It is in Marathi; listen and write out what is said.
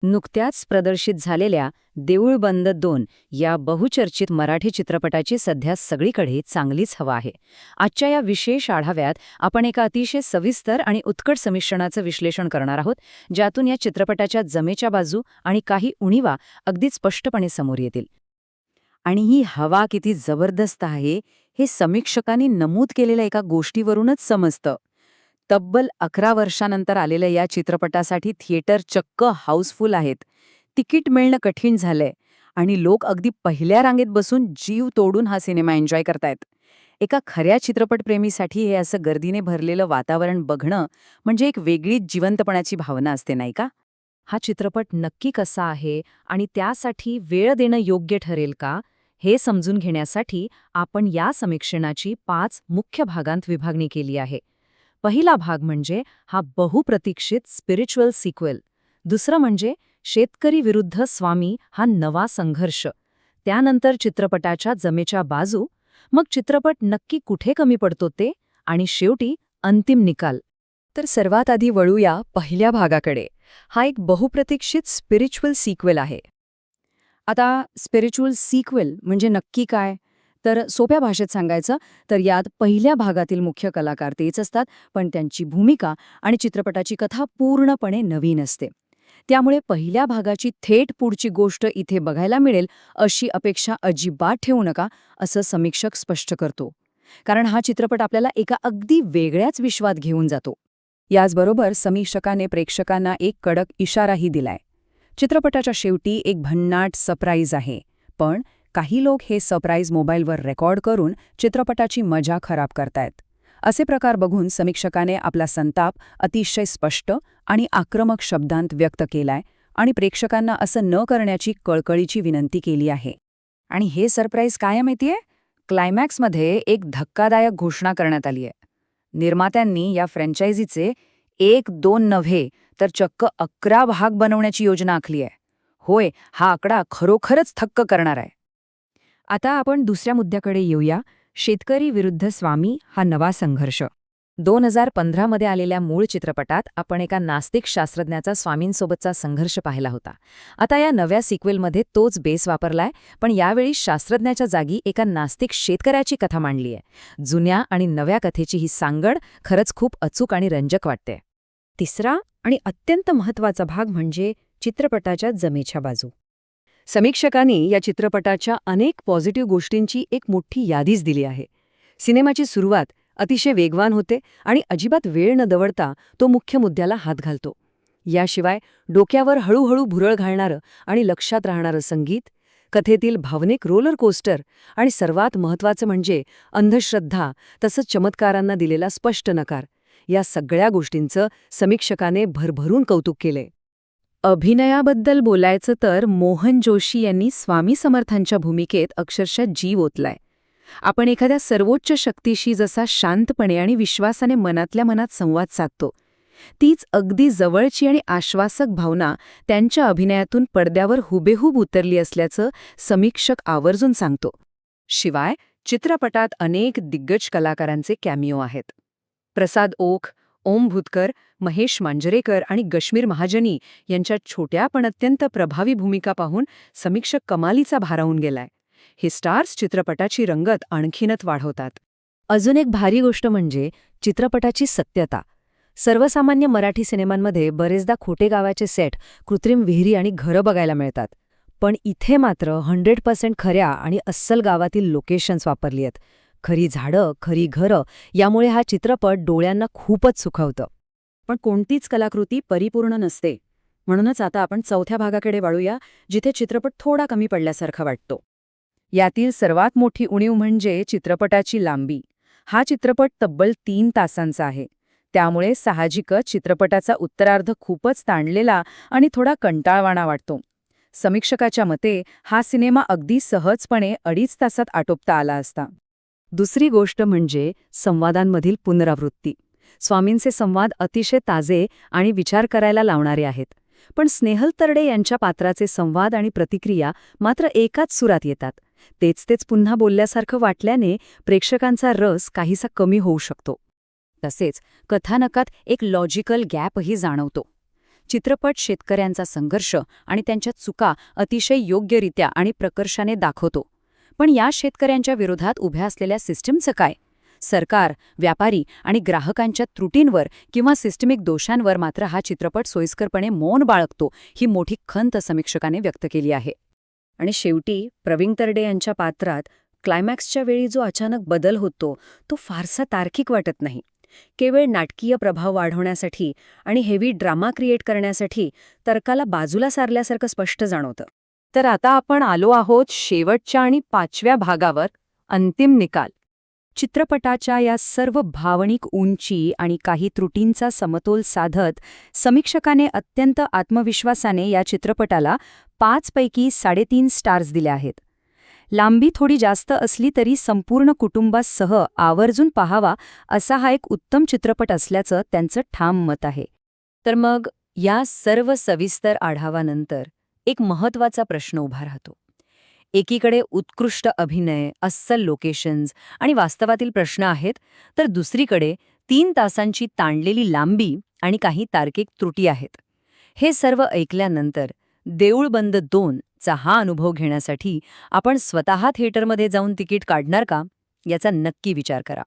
नुकत्याच प्रदर्शित झालेल्या देऊळ बंद 2 या बहुचर्चित मराठी चित्रपटाची सध्या सगळीकडे चांगलीच हवा आहे. आजच्या या विशेष आढाव्यात आपण एका अतिशय सविस्तर आणि उत्कट समीक्षणाचं विश्लेषण करणार आहोत, ज्यातून या चित्रपटाच्या जमेच्या बाजू आणि काही उणीवा अगदी स्पष्टपणे समोर येतील. आणि ही हवा किती जबरदस्त आहे हे समीक्षकांनी नमूद केलेल्या एका गोष्टीवरूनच समजतं. तब्बल 11 वर्षांनंतर आलेल्या या चित्रपटासाठी थिएटर चक्क हाऊसफुल आहेत. तिकीट मिळणं कठीण झालंय आणि लोक अगदी पहिल्या रांगेत बसून जीव तोडून हा सिनेमा एन्जॉय करतायत. एका खऱ्या चित्रपटप्रेमीसाठी हे असं गर्दीने भरलेलं वातावरण बघणं म्हणजे एक वेगळीच जिवंतपणाची भावना असते, नाही का? हा चित्रपट नक्की कसा आहे आणि त्यासाठी वेळ देणं योग्य ठरेल का, हे समजून घेण्यासाठी आपण या समीक्षणाची 5 मुख्य भागांत विभागणी केली आहे. पहिला भाग म्हणजे हा बहुप्रतीक्षित स्पिरिच्युअल सिक्वेल. दुसरं म्हणजे शेतकरी विरुद्ध स्वामी हा नवा संघर्ष. त्यानंतर चित्रपटाच्या जमेच्या बाजू, मग चित्रपट नक्की कुठे कमी पडतो ते, आणि शेवटी अंतिम निकाल. तर सर्वात आधी वळूया पहिल्या भागाकडे. हा एक बहुप्रतीक्षित स्पिरिच्युअल सिक्वेल आहे. आता स्पिरिच्युअल सिक्वेल म्हणजे नक्की काय? तर सोप्या भाषेत सांगायचं तर यात पहिल्या भागातील मुख्य कलाकार तेच असतात, पण त्यांची भूमिका आणि चित्रपटाची कथा पूर्णपणे नवीन असते. त्यामुळे पहिल्या भागाची थेट पुढची गोष्ट इथे बघायला मिळेल अशी अपेक्षा अजिबात ठेवू नका, असं समीक्षक स्पष्ट करतो. कारण हा चित्रपट आपल्याला एका अगदी वेगळ्याच विश्वात घेऊन जातो. याचबरोबर समीक्षकाने प्रेक्षकांना एक कडक इशाराही दिलाय. चित्रपटाच्या शेवटी एक भन्नाट सरप्राईज आहे, पण काही लोक हे सरप्राईज मोबाईलवर रेकॉर्ड करून चित्रपटाची मजा खराब करतायत. असे प्रकार बघून समीक्षकाने आपला संताप अतिशय स्पष्ट आणि आक्रमक शब्दांत व्यक्त केलाय आणि प्रेक्षकांना असं न करण्याची कळकळीची विनंती केली आहे. आणि हे सरप्राईज काय माहितीये? क्लायमॅक्समध्ये एक धक्कादायक घोषणा करण्यात आली आहे. निर्मात्यांनी या फ्रँचायझीचे 1-2 नव्हे तर चक्क 11 भाग बनवण्याची योजना आखली आहे. होय, हा आकडा खरोखरच थक्क करणार आहे. आता आपण दुसऱ्या मुद्द्याकडे येऊया. शेतकरी विरुद्ध स्वामी हा नवा संघर्ष. 2015 मध्ये आलेल्या मूळ चित्रपटात आपण एका नास्तिक शास्त्रज्ञाचा स्वामींसोबतचा संघर्ष पाहिला होता. आता या नव्या सिक्वेलमध्ये तोच बेस वापरलाय, पण यावेळी शास्त्रज्ञाच्या जागी एका नास्तिक शेतकऱ्याची कथा मांडली आहे. जुन्या आणि नव्या कथेची ही सांगड खरंच खूप अचूक आणि रंजक वाटते. तिसरा आणि अत्यंत महत्त्वाचा भाग म्हणजे चित्रपटाच्या जमेच्या बाजू. समीक्षकांनी या चित्रपटाच्या अनेक पॉझिटिव्ह गोष्टींची एक मोठी यादीच दिली आहे. सिनेमाची सुरुवात अतिशय वेगवान होते आणि अजिबात वेळ न दवडता तो मुख्य मुद्द्याला हात घालतो. याशिवाय डोक्यावर हळूहळू भुरळ घालणारं आणि लक्षात राहणारं संगीत, कथेतील भावनिक रोलर कोस्टर आणि सर्वात महत्त्वाचं म्हणजे अंधश्रद्धा तसंच चमत्कारांना दिलेला स्पष्ट नकार, या सगळ्या गोष्टींचं समीक्षकाने भरभरून कौतुक केले. अभिनयाबद्दल बोलायचं तर मोहन जोशी यांनी स्वामी समर्थांच्या भूमिकेत अक्षरशः जीव ओतलाय. आपण एखाद्या सर्वोच्च शक्तीशी जसा शांतपणे आणि विश्वासाने मनातल्या मनात संवाद साधतो, तीच अगदी जवळची आणि आश्वासक भावना त्यांच्या अभिनयातून पडद्यावर हुबेहूब उतरली असल्याचं समीक्षक आवर्जून सांगतो. शिवाय चित्रपटात अनेक दिग्गज कलाकारांचे कॅमिओ आहेत. प्रसाद ओक, ओम भूतकर, महेश मांजरेकर आणि गश्मीर महाजनी यांच्या छोट्या पण अत्यंत प्रभावी भूमिका पाहून समीक्षक कमालीचा भारावून गेलाय. हे स्टार्स चित्रपटाची रंगत आणखीनच वाढवतात. अजून एक भारी गोष्ट म्हणजे चित्रपटाची सत्यता. सर्वसामान्य मराठी सिनेमांमध्ये बरेचदा खोटे गावाचे सेट, कृत्रिम विहिरी आणि घरं बघायला मिळतात. पण इथे मात्र 100% खऱ्या आणि अस्सल गावातील लोकेशन्स वापरली आहेत. खरी झाडं, खरी घरं, यामुळे हा चित्रपट डोळ्यांना खूपच सुखवतं. पण कोणतीच कलाकृती परिपूर्ण नसते. म्हणूनच आता आपण चौथ्या भागाकडे वळूया, जिथे चित्रपट थोडा कमी पडल्यासारखा वाटतो. यातील सर्वात मोठी उणीव म्हणजे चित्रपटाची लांबी. हा चित्रपट तब्बल 3 तासांचा आहे. त्यामुळे साहजिकच चित्रपटाचा उत्तरार्ध खूपच ताणलेला आणि थोडा कंटाळवाणा वाटतो. समीक्षकाच्या मते हा सिनेमा अगदी सहजपणे 2.5 तासात आटोपता आला असता. दुसरी गोष्ट म्हणजे संवादांमधील पुनरावृत्ती. स्वामींचे संवाद अतिशय ताजे आणि विचार करायला लावणारे आहेत. पण स्नेहल तरडे यांच्या पात्राचे संवाद आणि प्रतिक्रिया मात्र एकाच सुरात येतात. तेच पुन्हा बोलल्यासारखं वाटल्याने प्रेक्षकांचा रस काहीसा कमी होऊ शकतो. तसेच कथानकात एक लॉजिकल गॅपही जाणवतो. चित्रपट शेतकऱ्यांचा संघर्ष आणि त्यांच्या चुका अतिशय योग्यरित्या आणि प्रकर्षाने दाखवतो. पण या शेतकऱ्यांच्या विरोधात उभ्या असलेल्या सिस्टीमचं काय? सरकार, व्यापारी आणि ग्राहकांच्या त्रुटींवर किंवा सिस्टमिक दोषांवर मात्र हा चित्रपट सोयीस्करपणे मौन बाळगतो, ही मोठी खंत समीक्षकाने व्यक्त केली आहे. आणि शेवटी प्रवीण तरडे यांच्या पात्रात क्लायमॅक्सच्या वेळी जो अचानक बदल होतो तो फारसा तार्किक वाटत नाही. केवळ नाटकीय प्रभाव वाढवण्यासाठी आणि हेवी ड्रामा क्रिएट करण्यासाठी तर्काला बाजूला सारल्यासारखं स्पष्ट जाणवतं. तर आता आपण आलो आहोत शेवटच्या आणि 5व्या भागावर, अंतिम निकाल. चित्रपटाच्या या सर्व भावनिक उंची आणि काही त्रुटींचा समतोल साधत समीक्षकाने अत्यंत आत्मविश्वासाने या चित्रपटाला 5 पैकी 3.5 स्टार्स दिले आहेत. लांबी थोडी जास्त असली तरी संपूर्ण कुटुंबासह आवर्जून पाहावा असा हा एक उत्तम चित्रपट असल्याचं त्यांचं ठाम मत आहे. तर मग या सर्व सविस्तर आढावानंतर एक महत्त्वाचा प्रश्न उभा राहतो. एकीकडे उत्कृष्ट अभिनय, अस्सल लोकेशन्स आणि वास्तवातील प्रश्न आहेत, तर दुसरीकडे 3 तासांची ताणलेली लांबी आणि काही तार्किक त्रुटी आहेत. हे सर्व ऐकल्यानंतर देऊळ बंद 2 चा हा अनुभव घेण्यासाठी आपण स्वतः थिएटरमध्ये जाऊन तिकीट काढणार का, याचा नक्की विचार करा.